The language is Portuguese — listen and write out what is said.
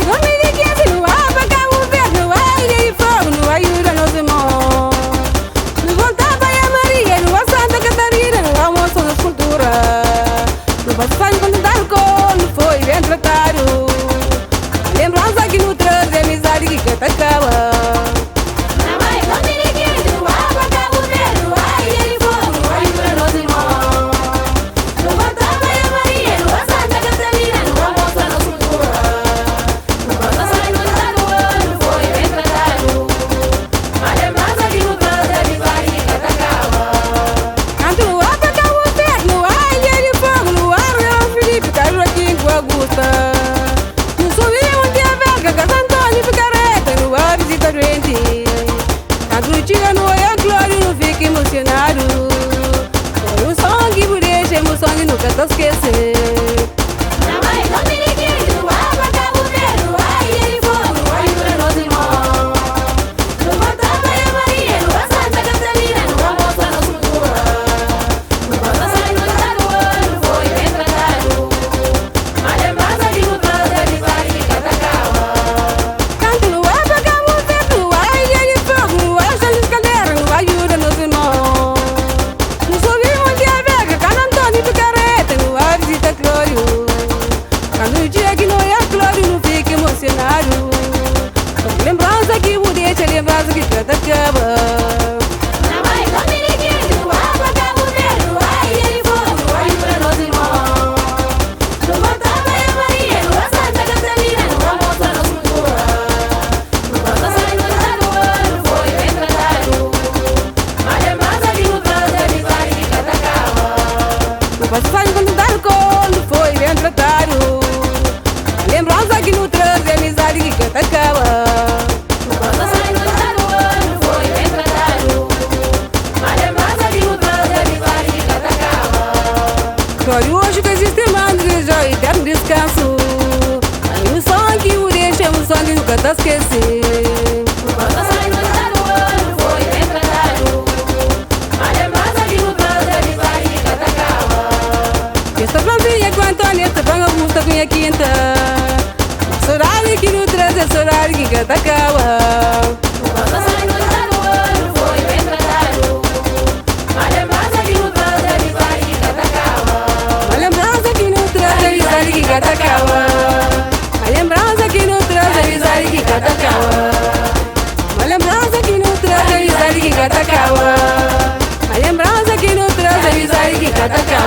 2015 no ar, Cabo Verde, no ar, Ilha de Fogo, no Aiura, nos irmãos. No Volta, Baía Maria, no Santa Catarina, no almoço da escultura. No passagem quando dar o colo, foi bem tratado. Lembrança que no traz é amizade que canta acaba. No sorriso de Aveca, Casa Antônio Picareta, no ar visita doente. Canto no tira no olhar, glória, não fica emocionado. Foi um som que me deixa emoção e nunca te esquecer. Lembrança que o deixa, lembrança que canta acaba. Passagem quando dar o colo, foi bem tratado. Lembrança que no traz é amizade que canta acaba. Glória hoje que existe mando de joia e eterno descanso. Aí o som que o deixa, o som que nunca te esquecer. Esta plantinha com a Antônia, esta panga busta com a quinta. Mas horário que no traz é horário que canta acaba. A lembrança que não traz a amizade que canta acaba. A lembrança que não traz a amizade que canta acaba. A lembrança que não traz a amizade que canta acaba.